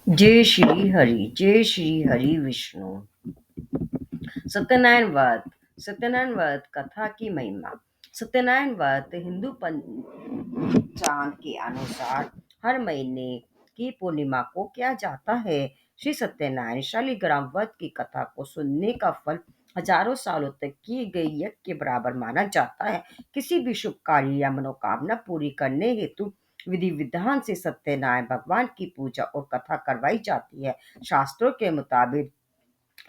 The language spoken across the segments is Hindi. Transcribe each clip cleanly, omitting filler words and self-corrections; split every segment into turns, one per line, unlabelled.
जय श्री हरि विष्णु। सत्यनारायण व्रत। सत्यनारायण व्रत कथा की महिमा। सत्यनारायण व्रत हिंदू पंचांग के अनुसार हर महीने की पूर्णिमा को किया जाता है। श्री सत्यनारायण शालिग्राम व्रत की कथा को सुनने का फल हजारों सालों तक किए गए यज्ञ के बराबर माना जाता है। किसी भी शुभ कार्य या मनोकामना पूरी करने हेतु विधि विधान से सत्यनारायण भगवान की पूजा और कथा करवाई जाती है। शास्त्रों के मुताबिक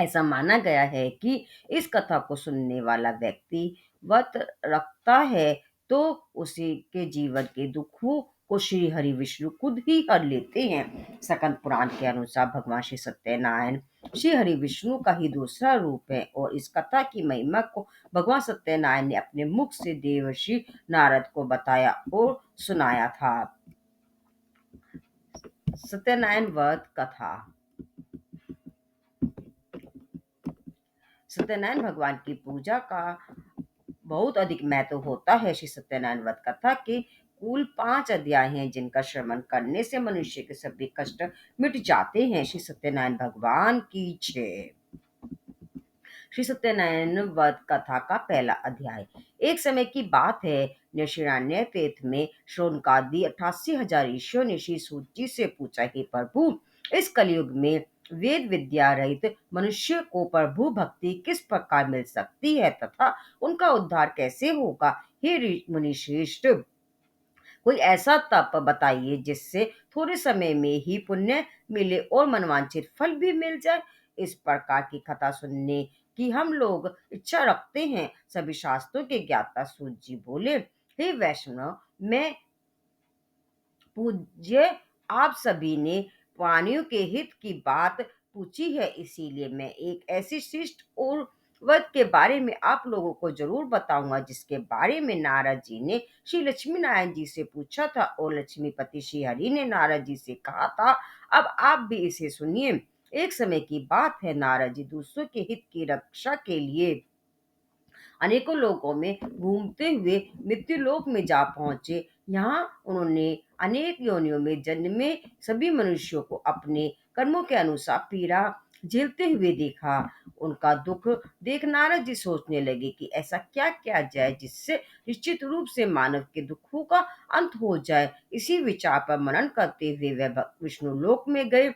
ऐसा माना गया है कि इस कथा को सुनने वाला व्यक्ति व्रत रखता है तो उसी के जीवन के दुखों को श्री हरि विष्णु खुद ही हर लेते हैं। स्कंद पुराण के अनुसार भगवान श्री सत्यनारायण श्री हरि विष्णु का ही दूसरा रूप है और इस कथा की महिमा को भगवान सत्यनारायण ने अपने मुख से देवर्षि नारद को बताया और सुनाया था। सत्यनारायण व्रत कथा। सत्यनारायण भगवान की पूजा का बहुत अधिक महत्व होता है। श्री सत्यनारायण व्रत कथा के कुल 5 अध्याय हैं जिनका श्रवण करने से मनुष्य के सभी कष्ट मिट जाते हैं। श्री सत्यनारायण भगवान की जय। श्री सत्यनारायण व्रत कथा का पहला अध्याय। एक समय की बात है, नैमिषारण्य तीर्थ में शौनकादि 88,000 ऋषियों ने श्री सूत जी से पूछा, हे प्रभु, इस कलयुग में वेद विद्या रहित मनुष्य को प्रभु भक्ति किस प्रकार मिल सकती है तथा उनका उद्धार कैसे होगा। हे मुनि श्रेष्ठ, कोई ऐसा तप बताइए जिससे थोड़े समय में ही पुण्य मिले और मनवांछित फल भी मिल जाए। इस प्रकार की कथा सुनने की हम लोग इच्छा रखते हैं। सभी शास्त्रों के ज्ञाता सूत जी बोले, हे वैष्णव, मैं पूज्य आप सभी ने प्राणियों के हित की बात पूछी है, इसीलिए मैं एक ऐसी शिष्ट और व्रत के बारे में आप लोगों को जरूर बताऊंगा जिसके बारे में नारद जी ने श्री लक्ष्मी नारायण जी से पूछा था और लक्ष्मीपति श्री हरि ने नारद जी से कहा था। अब आप भी इसे सुनिए। एक समय की बात है, नारद जी दूसरों के हित की रक्षा के लिए अनेकों लोगों में घूमते हुए मृत्यु लोक में जा पहुंचे। यहाँ उन्होंने अनेक योनियों में जन्मे सभी मनुष्यों को अपने कर्मों के अनुसार पीड़ा झेलते हुए देखा। उनका दुख देख नारद जी सोचने लगे कि ऐसा क्या किया जाए जिससे निश्चित रूप से मानव के दुखों का अंत हो जाए। इसी विचार पर मनन करते हुए वे विष्णु लोक में गए।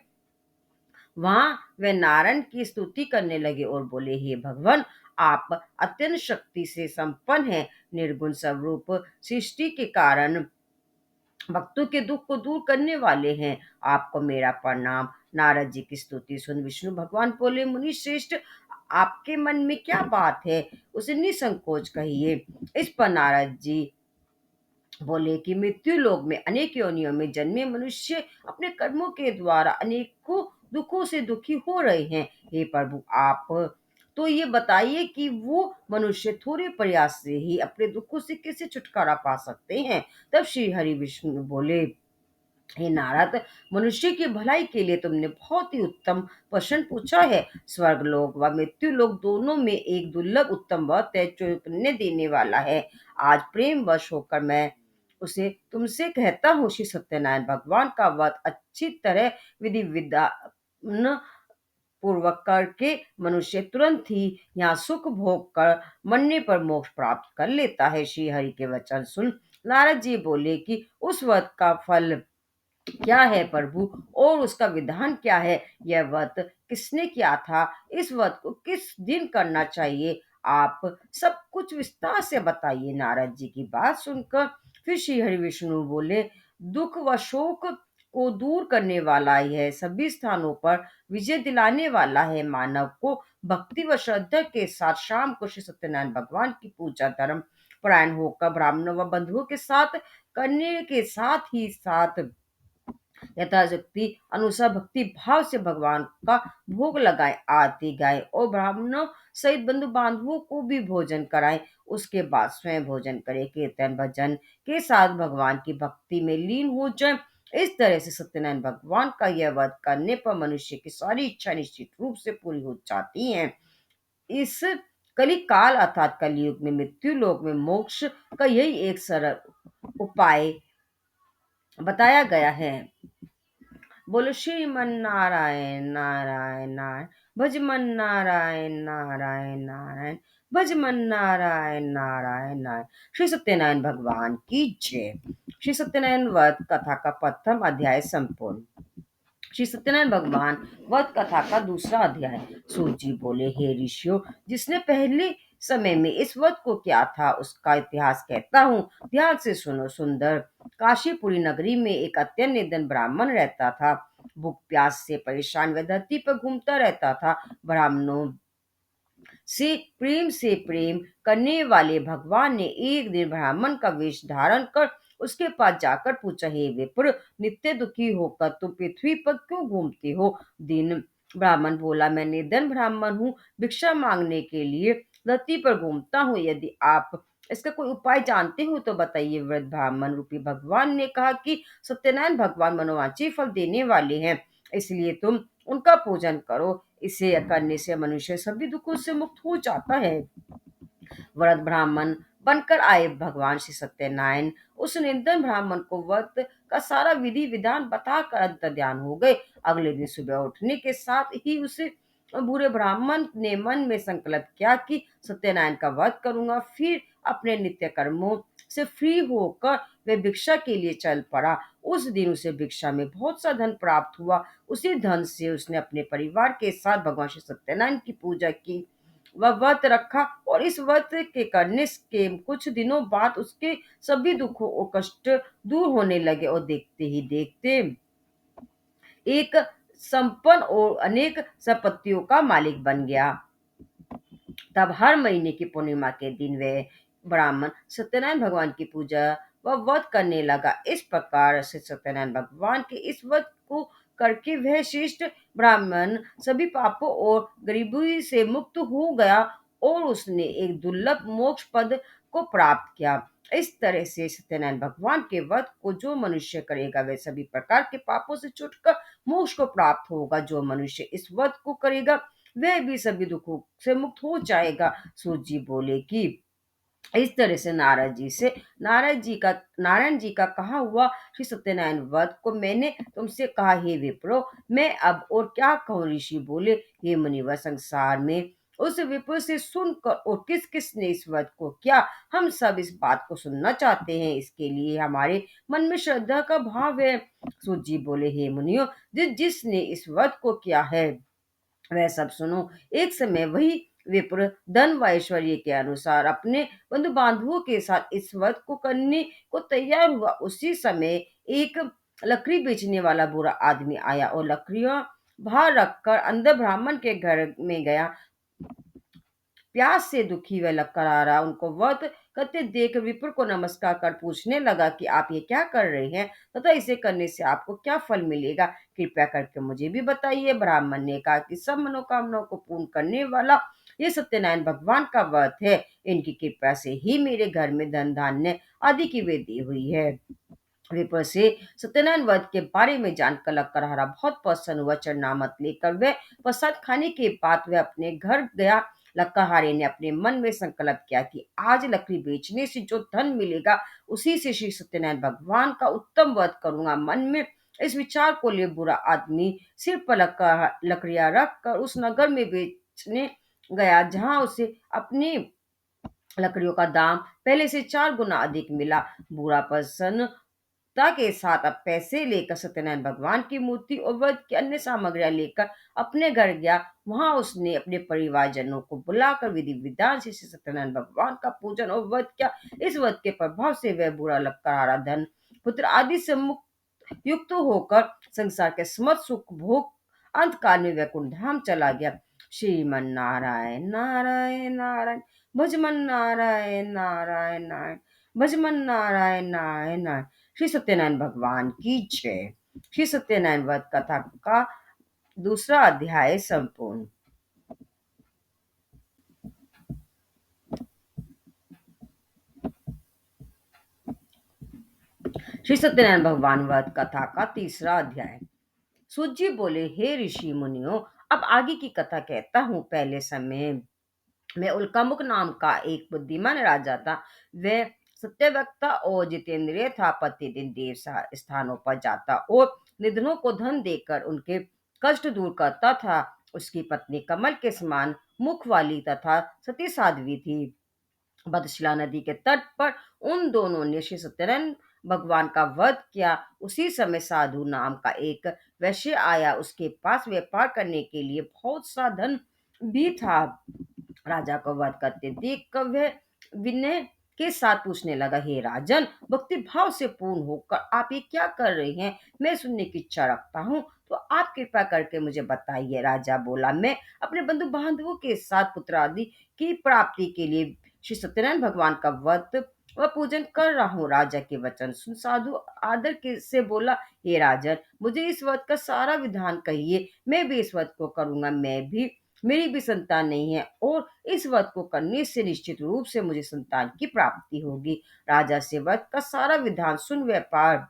वहां वे नारायण की स्तुति करने लगे और बोले, हे भगवान, आप अत्यंत शक्ति से संपन्न हैं, निर्गुण स्वरूप, सृष्टि के कारण भक्तों के दुख को दूर करने वाले हैं। आपको मेरा प्रणाम। नारद जी की स्तुति सुन विष्णु भगवान बोले, मुनि श्रेष्ठ, आपके मन में क्या बात है, उसे निसंकोच कहिए। इस पर नारद जी बोले कि मृत्यु लोक में अनेक योनियों में जन्मे मनुष्य अपने कर्मों के द्वारा अनेकों दुखों से दुखी हो रहे हैं। हे प्रभु, आप तो ये बताइए कि वो मनुष्य थोड़े प्रयास से ही अपने दुखों से कैसे छुटकारा पा सकते हैं। तब श्री हरि विष्णु बोले, हे नारद, मनुष्य की भलाई के लिए तुमने बहुत ही उत्तम प्रश्न पूछा है। स्वर्ग लोक व मृत्यु लोक दोनों में एक दुर्लभ उत्तम वत है जो पुण्य देने वाला है। आज प्रेम वश होकर मैं उसे तुमसे कहता हूँ, श्री सत्यनारायण भगवान का वध अच्छी तरह विधि विधान पूर्वक करके मनुष्य तुरंत ही यहाँ सुख भोग कर मरने पर मोक्ष प्राप्त कर लेता है। श्री हरि के वचन सुन नारद जी बोले कि उस व्रत का फल क्या है प्रभु, और उसका विधान क्या है। यह व्रत किसने किया था, इस व्रत को किस दिन करना चाहिए, आप सब कुछ विस्तार से बताइए। नारद जी की बात सुनकर फिर श्री हरि विष्णु बोले, दुख व शोक को दूर करने वाला यह सभी स्थानों पर विजय दिलाने वाला है। मानव को भक्ति व श्रद्धा के साथ शाम को श्री सत्यनारायण भगवान की पूजा धर्म परायण होकर ब्राह्मण व बंधुओं के साथ करने के साथ ही साथ यथाशक्ति अनुसार भक्ति भाव से भगवान का भोग लगाए, आरती गाए और ब्राह्मणों सहित बंधु बांधवों को भी भोजन कराए। उसके बाद स्वयं भोजन करे, कीर्तन भजन के साथ भगवान की भक्ति में लीन हो जाए। इस तरह से सत्यनारायण भगवान का यह व्रत करने पर मनुष्य की सारी इच्छा निश्चित रूप से पूरी हो जाती है। इस कली काल अर्थात कलयुग में मृत्यु लोक में मोक्ष का यही एक सरल उपाय बताया गया है। बोलो श्रीमन नारायण नारायण नारायण, भज मन नारायण नारायण नारायण, भज मन नारायण नारायण नारायण। श्री सत्यनारायण भगवान की जय। श्री सत्यनारायण व्रत कथा का प्रथम अध्याय संपूर्ण। श्री सत्यनारायण भगवान वध कथा का दूसरा अध्याय। सूत जी बोले, हे ऋषियों, जिसने पहले समय में इस वध को किया था उसका इतिहास कहता हूँ, ध्यान से सुनो। सुंदर काशीपुरी नगरी में एक अत्यंत निर्धन ब्राह्मण रहता था। भूख प्यास से परेशान वह धरती पर घूमता रहता था। ब्राह्मणों से प्रेम करने वाले भगवान ने एक दिन ब्राह्मण का वेश धारण कर उसके पास जाकर पूछा, हे विप्र, नित्य दुखी होकर तुम पृथ्वी पर क्यों घूमते हो? दिन ब्राह्मण बोला, मैं निर्धन ब्राह्मण हूँ, भिक्षा मांगने के लिए धरती पर घूमता हूँ। यदि आप इसका कोई उपाय जानते हो तो बताइए। वृद्ध ब्राह्मण रूपी भगवान ने कहा कि सत्यनारायण भगवान मनोवांछित फल देने वाले हैं, इसलिए तुम उनका पूजन करो। इसे करने से मनुष्य सभी दुखों से मुक्त हो जाता है। व्रत ब्राह्मण बनकर आए भगवान श्री सत्यनारायण उस निर्धन ब्राह्मण को व्रत का सारा विधि विधान बताकर अंतर्ध्यान हो गए। अगले दिन सुबह उठने के साथ ही उसे बूढ़े ब्राह्मण ने मन में संकल्प किया कि सत्यनारायण का व्रत करूंगा। फिर अपने नित्य कर्मों से फ्री होकर वे भिक्षा के लिए चल पड़ा। उस दिन उसे भिक्षा में बहुत सा धन प्राप्त हुआ। उसी धन से उसने अपने परिवार के साथ भगवान श्री सत्यनारायण की पूजा की, वह व्रत रखा, और इस व्रत के करने के कुछ दिनों बाद उसके सभी दुखों और कष्ट दूर होने लगे, और देखते ही देखते एक संपन्न और अनेक संपत्तियों का मालिक बन गया। तब हर महीने की पूर्णिमा के दिन वे ब्राह्मण सत्यनारायण भगवान की पूजा व व्रत करने लगा। इस प्रकार से सत्यनारायण भगवान के इस व्रत को करके वह श्रेष्ठ ब्राह्मण सभी पापों और गरीबी से मुक्त हो गया, और उसने एक दुर्लभ मोक्ष पद को प्राप्त किया। इस तरह से सत्यनारायण भगवान के व्रत को जो मनुष्य करेगा वह सभी प्रकार के पापों से छूटकर मोक्ष को प्राप्त होगा। जो मनुष्य इस व्रत को करेगा वह भी सभी दुखों से मुक्त हो जाएगा। सूत जी बोले कि इस तरह से नारायण जी का कहा हुआ श्री सत्यनारायण व्रत को मैंने तुमसे कहा। हे विप्रो, मैं अब और क्या कहूँ? ऋषि बोले, हे मुनिवर, संसार में उस विप्र से सुनकर और किस किस ने इस व्रत को किया, हम सब इस बात को सुनना चाहते हैं। इसके लिए हमारे मन में श्रद्धा का भाव है। सूत जी बोले, हे मुनियो, जिसने इस व्रत को किया है वह सब सुनो। एक समय वही विप्र धन व ऐश्वर्य के अनुसार अपने बंधु बांधवों के साथ इस व्रत को करने को तैयार हुआ। उसी समय एक लकड़ी बेचने वाला बुरा आदमी आया और लकड़ियां बाहर रखकर अंदर ब्राह्मण के घर में गया। प्यास से दुखी वह लकड़हारा उनको व्रत करते देख विप्र को नमस्कार कर पूछने लगा कि आप ये क्या कर रहे हैं तथा इसे करने से आपको क्या फल मिलेगा, कृपया करके मुझे भी बताइए। ब्राह्मण ने कहा कि सब मनोकामनाओं को पूर्ण करने वाला ये सत्यनारायण भगवान का व्रत है। इनकी कृपा से ही मेरे घर में धन धान्य आदि की वृद्धि हुई है। विप्र से सत्यनारायण व्रत के बारे में जानकर लकड़हारा बहुत प्रसन्न हुआ। चरणामत लेकर वह प्रसाद खाने के बाद वह अपने घर गया। लकड़हारे ने अपने मन में संकल्प किया कि आज लकड़ी बेचने से जो धन मिलेगा उसी से श्री सत्यनारायण भगवान का उत्तम व्रत करूंगा। मन में इस विचार को लिए बुरा आदमी सिर पर लकड़ियां रख कर उस नगर में बेचने गया, जहां उसे अपनी लकड़ियों का दाम पहले से 4 गुना अधिक मिला। बुरा प्रसन्नता के साथ अब पैसे लेकर सत्यनारायण भगवान की मूर्ति और व्रत की अन्य सामग्रियां लेकर अपने घर गया। वहां उसने अपने परिवारजनों को बुलाकर विधि विधान से श्री सत्यनारायण भगवान का पूजन और व्रत किया। इस व्रत के प्रभाव से वह बुरा लकड़हारा धन पुत्र आदि से मुक्त युक्त होकर संसार के समस्त सुख भोग अंत काल में वैकुंठ धाम चला गया। श्रीमन नारायण नारायण नारायण, भजमन नारायण नारायण नारायण, भजमन नारायण नारायण नारायण। श्री सत्यनारायण भगवान की जय। श्री सत्यनारायण व्रत कथा का दूसरा अध्याय संपूर्ण। श्री सत्यनारायण भगवान व्रत कथा का तीसरा अध्याय। सूत जी बोले, हे ऋषि मुनियों, अब आगे की कथा कहता हूँ। पहले समय में उल्कामुख नाम का एक बुद्धिमान राजा था। वह सत्यवक्ता और जितेंद्रिय था। प्रतिदिन देव स्थानों पर जाता और निधनों को धन देकर उनके कष्ट दूर करता था। उसकी पत्नी कमल के समान मुख वाली तथा सती साध्वी थी। बदशिला नदी के तट पर उन दोनों ने श्री सत्यनारायण भगवान का वध किया। उसी समय साधु नाम का एक वैश्य आया। उसके पास व्यापार करने के लिए बहुत सा धन भी था। राजा को वध करते देख कर वह विनय के साथ पूछने लगा, हे राजन, भक्ति भाव से पूर्ण होकर आप ये क्या कर रहे हैं? मैं सुनने की इच्छा रखता हूँ, तो आप कृपा करके मुझे बताइए। राजा बोला, मैं अपने बंधु बांधवों के साथ पुत्र आदि की प्राप्ति के लिए श्री सत्यनारायण भगवान का व्रत व पूजन कर रहा हूँ। राजा के वचन सुन साधु आदर के से बोला, हे राजन, मुझे इस व्रत का सारा विधान कहिए, मैं भी इस व्रत को करूंगा। मेरी भी संतान नहीं है और इस व्रत को करने से निश्चित रूप से मुझे संतान की प्राप्ति होगी। राजा से व्रत का सारा विधान सुन व्यापार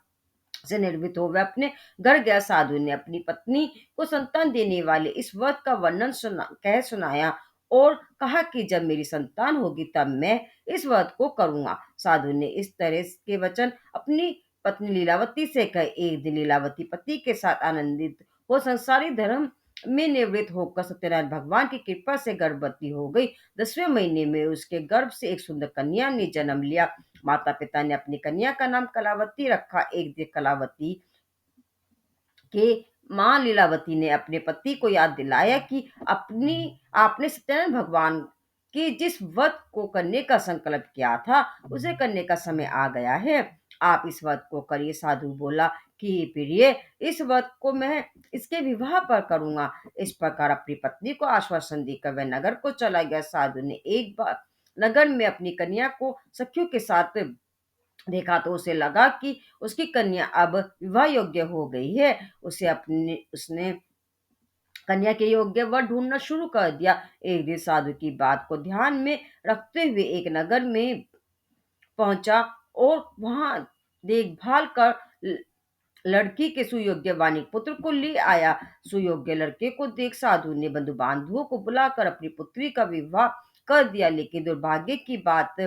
से निर्मित हो वह अपने घर गया। साधु ने अपनी पत्नी को संतान देने वाले इस व्रत का वर्णन सुनाया और कहा कि जब मेरी संतान होगी तब मैं इस व्रत को करूंगा। साधु ने इस तरह के वचन अपनी पत्नी लीलावती से कहे। एक दिन लीलावती पति के साथ आनंदित हो संसारी धर्म में निवृत्त होकर सत्यनारायण भगवान की कृपा से गर्भवती हो गई। 10वें महीने में उसके गर्भ से एक सुंदर कन्या ने जन्म लिया। माता पिता ने अपनी कन्या का नाम कलावती रखा। एक दिन कलावती के माँ लीलावती ने अपने पति को याद दिलाया कि अपनी आपने सत्यनारायण भगवान की जिस व्रत को करने का संकल्प किया था उसे करने का समय आ गया है। आप इस व्रत को करिए। साधु बोला कि प्रिय, इस व्रत को मैं इसके विवाह पर करूंगा। इस प्रकार अपनी पत्नी को आश्वासन देकर वह नगर को चला गया। साधु ने एक बार नगर में अपनी कन्या को सखियों के साथ देखा तो उसे लगा कि उसकी कन्या अब विवाह योग्य हो गई है। उसने कन्या के योग्य वर ढूंढना शुरू कर दिया। एक दिन साधु की बात को ध्यान में रखते हुए एक नगर में पहुंचा और वहां देखभाल कर लड़की के सुयोग्य वानिक पुत्र को ले आया। सुयोग्य लड़के को देख साधु ने बंधु बांधवों को बुलाकर अपनी पुत्री का विवाह कर दिया। लेकिन दुर्भाग्य की बात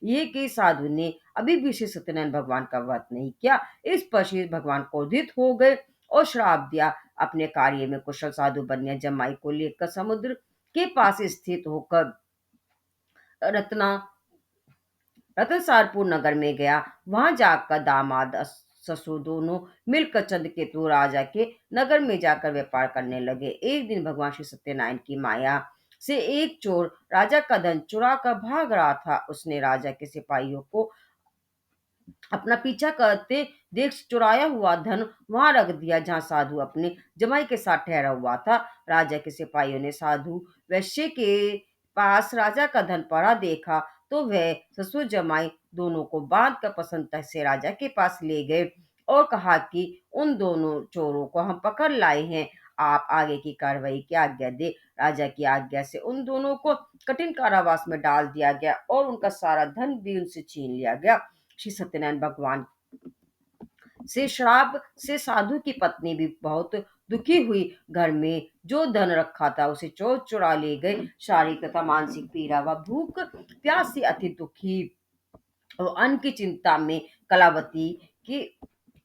ये कि साधु ने अभी भी श्री सत्यनारायण भगवान का व्रत नहीं किया। इस पर श्री भगवान क्रोधित हो गए और श्राप दिया। अपने कार्य में कुशल साधु बन्या जमाई को लेकर समुद्र के पास स्थित होकर रत्ना रतनसारपुर नगर में गया। वहां जाकर दामाद ससुर दोनों मिलकर चंद्रकेतु राजा के नगर में जाकर व्यापार करने लगे। एक दिन भगवान श्री सत्यनारायण की माया से एक चोर राजा का धन चुरा कर भाग रहा था। उसने राजा के सिपाहियों को अपना पीछा करते देख चुराया हुआ धन वहां रख दिया जहां साधु अपने जमाई के साथ ठहरा हुआ था। राजा के सिपाहियों ने साधु वैश्य के पास राजा का धन पड़ा देखा तो वह ससुर जमाई दोनों को बांध कर प्रसन्नता से राजा के पास ले गए और कहा कि उन दोनों चोरों को हम पकड़ लाए हैं, आप आगे की कार्रवाई की आज्ञा दे। राजा की आज्ञा से उन दोनों को कठिन कारावास में डाल दिया गया और उनका सारा धन भी उनसे छीन लिया गया। श्री सत्यनारायण भगवान से श्राप से साधु की पत्नी भी बहुत दुखी हुई। घर में जो धन रखा था उसे चोर चुरा ले गए। शारीरिक तथा मानसिक पीड़ा व भूख प्यास से अति दुखी और अन्न की चिंता में कलावती की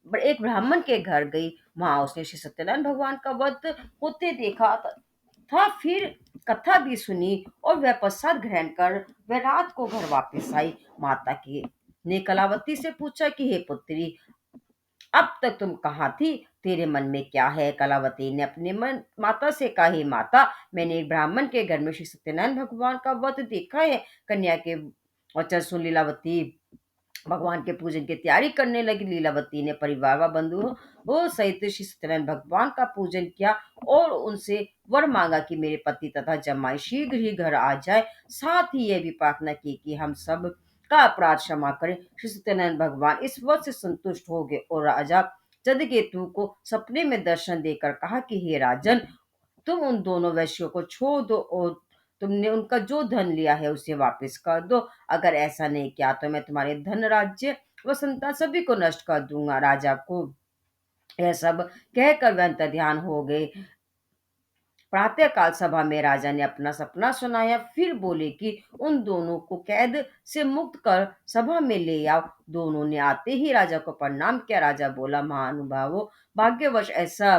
एक ब्राह्मण के घर गई। वहां उसने श्री सत्यनारायण भगवान का व्रत होते देखा था। फिर कथा भी सुनी और वह प्रसाद ग्रहण कर वह रात को घर वापस आई। माता की ने कलावती से पूछा कि हे पुत्री, अब तक तुम कहाँ थी? तेरे मन में क्या है? कलावती ने अपने मन माता से कहा, हे माता, मैंने एक ब्राह्मण के घर में श्री सत्यनारायण भगवान का व्रत देखा है। कन्या के वचन सुन लीलावती भगवान के पूजन की तैयारी करने लगी। लीलावती ने परिवार व बंधुओं वो सहित श्री सत्यनारायण भगवान का पूजन किया और उनसे वर मांगा कि मेरे पति तथा जमाई शीघ्र ही घर आ जाए। साथ ही यह भी प्रार्थना की कि हम सब का अपराध क्षमा करें। श्री सत्यनारायण भगवान इस वक्त से संतुष्ट हो गए और राजा जदकेतु को सपने में दर्शन देकर कहा कि हे राजन, तुम उन दोनों वैश्यों को छोड़ दो और तुमने उनका जो धन लिया है उसे वापस कर दो। अगर ऐसा नहीं किया तो मैं तुम्हारे धन राज्य व संतान सभी को नष्ट कर दूंगा। राजा को यह सब कहकर वह अंतर्ध्यान हो गए। प्रातःकाल सभा में राजा ने अपना सपना सुनाया, फिर बोले कि उन दोनों को कैद से मुक्त कर सभा में ले आओ। दोनों ने आते ही राजा को प्रणाम किया। राजा बोला, महानुभावो, भाग्यवश ऐसा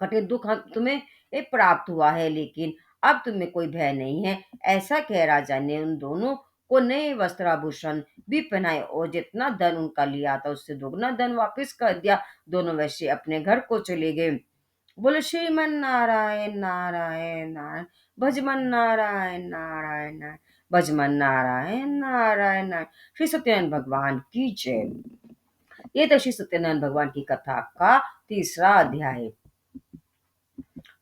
कठिन दुख तुम्हें प्राप्त हुआ है, लेकिन अब तुम्हें कोई भय नहीं है। ऐसा कह राजा ने उन दोनों को नए वस्त्र आभूषण भी पहनाए और जितना धन उनका लिया था उससे दुगना धन वापस कर दिया। दोनों वैश्य अपने घर को चले गए। बोले श्रीमन नारायण नारायण नारायण, भजमन नारायण नारायण नारायण, भजमन नारायण नारायण नारायण। श्री सत्यनारायण भगवान की जय। ये तो श्री सत्यनारायण भगवान की कथा का तीसरा अध्याय।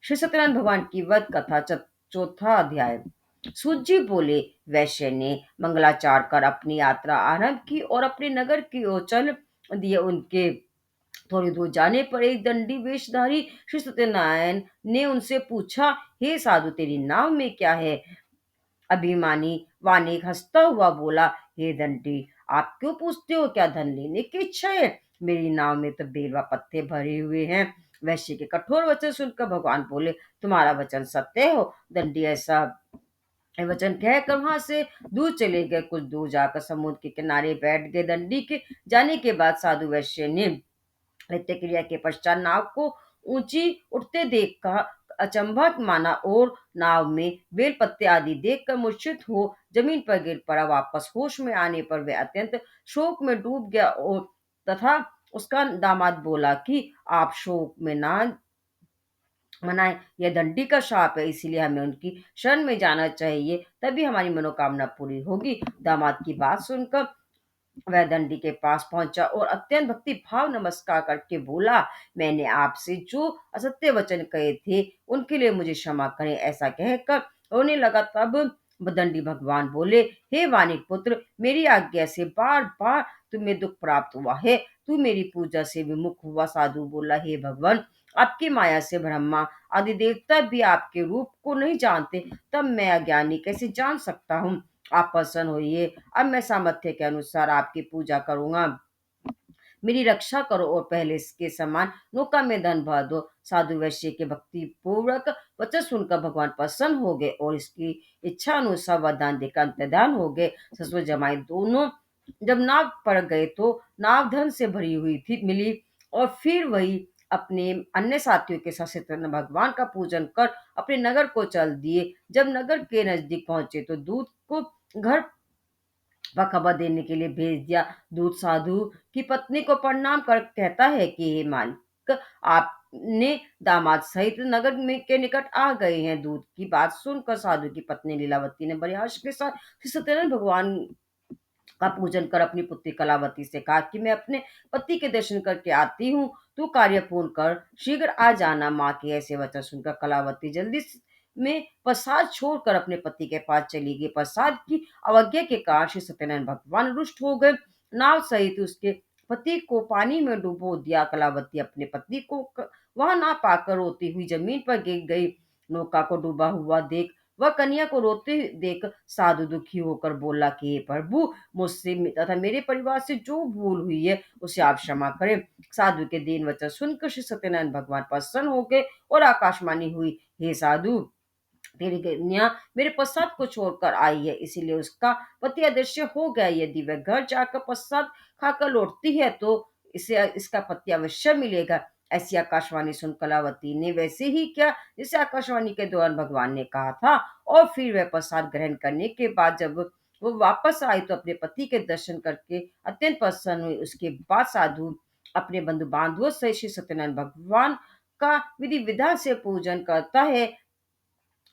श्री सत्यनारायण भगवान की वध कथा चौथा अध्याय। सूत जी बोले, वैश्य ने मंगलाचार कर अपनी यात्रा आरंभ की और अपने नगर की ओर चल दिए। उनके थोड़ी दूर जाने पर एक दंडी वेशधारी श्री सत्यनारायण ने उनसे पूछा, हे साधु, तेरी नाव में क्या है? अभिमानी वानिक हंसता हुआ बोला, हे दंडी, आप क्यों पूछते हो? क्या धन लेने की इच्छा है? मेरी नाव में तो बेलवा पत्ते भरे हुए हैं। वैश्य के कठोर वचन सुनकर भगवान बोले, तुम्हारा वचन सत्य हो। दंडी ऐसा वचन कहकर वहां से दूर चले गए। कुछ दूर जाकर समुद्र के किनारे बैठ गए। दंडी के जाने के बाद साधु वैश्य ने नित्य क्रिया के पश्चात नाव को ऊंची उठते देख कर अचंभा माना और नाव में बेल पत्ते आदि देखकर मूर्छित हो जमीन पर गिर पड़ा। वापस होश में आने पर वह अत्यंत शोक में डूब गया और तथा उसका दामाद बोला कि आप शोक में ना मनाए, यह दंडी का शाप है, इसीलिए हमें उनकी शरण में जाना चाहिए, तभी हमारी मनोकामना पूरी होगी। दामाद की बात सुनकर वह दंडी के पास पहुंचा और अत्यंत भक्ति भाव नमस्कार करके बोला, मैंने आपसे जो असत्य वचन कहे थे उनके लिए मुझे क्षमा करें। ऐसा कहकर रोने लगा। तब दंडी भगवान बोले, हे वानिक पुत्र, मेरी आज्ञा से बार बार तुम्हें दुख प्राप्त हुआ है। तू मेरी पूजा से विमुख हुआ। साधु बोला, हे भगवान, आपकी माया से ब्रह्मा आदि देवता भी आपके रूप को नहीं जानते, तब मैं अज्ञानी कैसे जान सकता हूँ? आप प्रसन्न होइए, अब मैं सामर्थ्य के अनुसार आपकी पूजा करूंगा। मेरी रक्षा करो और पहले के समान नौका में धन भर दो। साधु वैश्य के भक्ति पूर्वक वचन सुनकर भगवान प्रसन्न हो गए और इसकी इच्छा अनुसार वरदान देकर अंतर्धान हो गए। ससुर जमाई दोनों जब नाव पर गए तो नाव धन से भरी हुई थी मिली और फिर वही अपने अन्य साथियों के साथ सत्यनारायण भगवान का पूजन कर अपने नगर को चल दिए। जब नगर के नजदीक पहुंचे तो दूत को घर पर खबर देने के लिए भेज दिया। दूत साधु की पत्नी को प्रणाम कर कहता है कि हे मालिक, आपने दामाद सहित नगर में के निकट आ गए हैं। दूत की बात सुनकर साधु की पत्नी लीलावती ने बड़े हर्ष के साथ श्री सत्यनारायण भगवान का पूजन कर अपनी पुत्री कलावती से कहा कि मैं अपने पति के दर्शन करके आती हूँ, तू कार्य पूर्ण कर शीघ्र आ जाना। माँ के ऐसे वचन सुनकर कलावती जल्दी में प्रसाद छोड़कर अपने पति के पास चली गई। प्रसाद की अवज्ञा के कारण श्री सत्यनारायण भगवान रुष्ट हो गए। नाव सहित उसके पति को पानी में डुबो दिया। कलावती अपने पति को वहां ना पाकर रोती हुई जमीन पर गिर गई। नौका को डूबा हुआ देख वह कन्या को रोते देख साधु दुखी होकर बोला कि हे प्रभु, मुझसे तथा मेरे परिवार से जो भूल हुई है उसे आप क्षमा करें। साधु के दीन वचन सुनकर श्री सत्यनारायण भगवान प्रसन्न हो गए और आकाशवाणी हुई, हे साधु, तेरी कन्या मेरे प्रसाद को छोड़कर आई है, इसीलिए उसका पति अदृश्य हो गया। यदि वह घर जाकर प्रसाद खाकर लौटती है तो इसे इसका पति अवश्य मिलेगा। ऐसी आकाशवाणी सुन कलावती ने वैसे ही किया जिसे आकाशवाणी के दौरान भगवान ने कहा था और फिर वह प्रसाद ग्रहण करने के बाद जब वो वापस आई तो अपने पति के दर्शन करके अत्यंत प्रसन्न हुई। उसके बाद साधु अपने बंधु बांधवों से श्री सत्यनारायण भगवान का विधि विधान से पूजन करता है।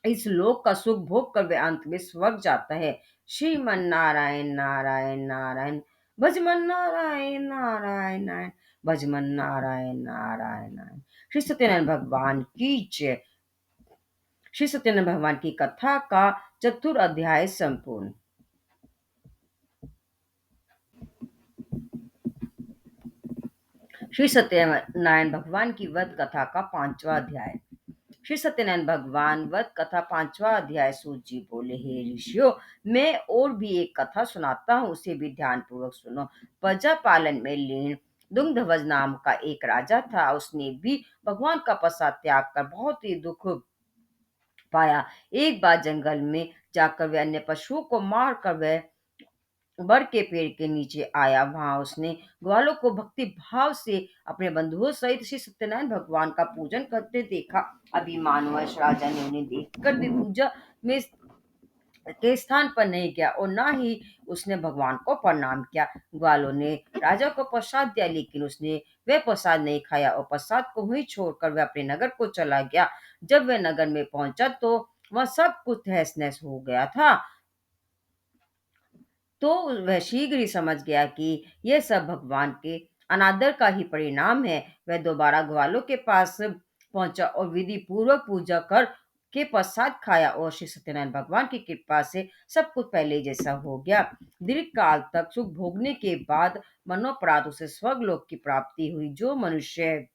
इस लोक का सुख भोग कर वे अंत में स्वर्ग जाता है। श्रीमन नारायण नारायण नारायण, भजमन नारायण नारायण नारायण, भजमन नारायण नारायण नारायण। श्री सत्यनारायण भगवान की जय। श्री सत्यनारायण भगवान की कथा का चतुर अध्याय संपूर्ण। श्री सत्यनारायण भगवान की वध कथा का पांचवा अध्याय। श्री सत्यनारायण भगवान वध कथा पांचवा अध्याय। सूत जी बोले, हे ऋषियों, मैं और भी एक कथा सुनाता हूँ, उसे भी ध्यान पूर्वक सुनो। प्रजा पालन में लीन दुग्धध्वज नाम का एक राजा था। उसने भी भगवान का प्रसाद त्याग कर बहुत ही दुख पाया। एक बार जंगल में जाकर वे अन्य पशुओं को मार कर वह बर के पेड़ के नीचे आया। वहां उसने ग्वालों को भक्ति भाव से अपने बंधुओं सहित श्री सत्यनारायण भगवान का पूजन करते देखा। अभिमानवश राजा ने उन्हें देखकर भी पूजा में के स्थान पर नहीं गया और ना ही उसने भगवान को प्रणाम किया। ग्वालों ने राजा को प्रसाद दिया, लेकिन उसने वह प्रसाद नहीं खाया और प्रसाद को वहीं छोड़कर वह अपने नगर को चला गया। जब वह नगर में पहुंचा तो वह सब कुछ तहस नहस हो गया था। तो वह शीघ्र ही समझ गया कि यह सब भगवान के अनादर का ही परिणाम है। वह दोबारा ग्वालों के पास पहुंचा और विधि पूर्वक पूजा कर के प्रसाद खाया और श्री सत्यनारायण भगवान की कृपा से सब कुछ पहले जैसा हो गया। दीर्घ काल तक सुख भोगने के बाद मनोपराध उसे स्वर्गलोक की प्राप्ति हुई। जो मनुष्य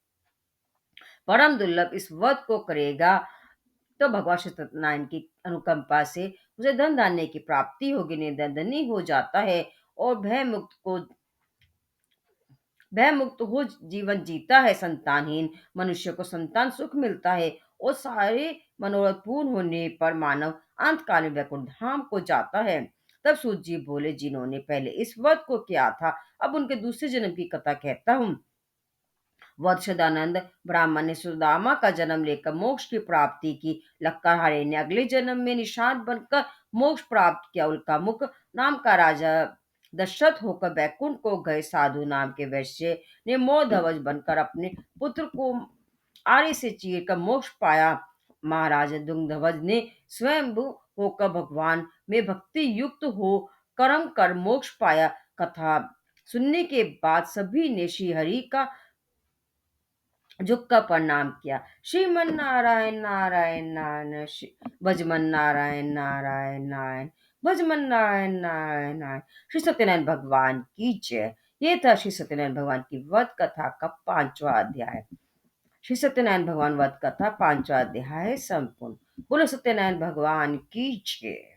परम दुर्लभ इस व्रत को करेगा तो भगवान श्री सत्यनारायण की अनुकंपा से उसे धन धान्य की प्राप्ति होगी, निर्धनी हो जाता है और भय मुक्त हो जीवन जीता है। संतानहीन मनुष्य को संतान सुख मिलता है और सारे मनोरथ पूर्ण होने पर मानव अंतकाल में वैकुंठ धाम को जाता है। तब सूत जी बोले, जिन्होंने पहले इस व्रत को किया था, अब उनके दूसरे जन्म की कथा कहता हूँ। वत्सदानंद ब्राह्मण ने सुदामा का जन्म लेकर मोक्ष की प्राप्ति की। लक्काहारे ने अगले जन्म में निषाद बनकर मोक्ष प्राप्त किया। उल्का मुख नाम का राजा दशरथ होकर बैकुंठ को गए। साधु नाम के वैश्य ने मोह ध्वज बनकर अपने पुत्र को आरे से चीर कर मोक्ष पाया। महाराज दुंगध्वज ने स्वयं होकर भगवान में भक्ति युक्त हो कर्म कर मोक्ष पाया। कथा सुनने के बाद सभी ने श्री हरि का झुककर प्रणाम किया। श्रीमन नारायण नारायण नारायण भजमन नारायण नारायण नारायण भजमन नारायण नारायण नारायण। श्री सत्यनारायण भगवान की जय। ये था श्री सत्यनारायण भगवान की वध कथा का 5वां अध्याय। श्री सत्यनारायण भगवान वध कथा 5वां अध्याय संपूर्ण। बोलो सत्यनारायण भगवान की जय।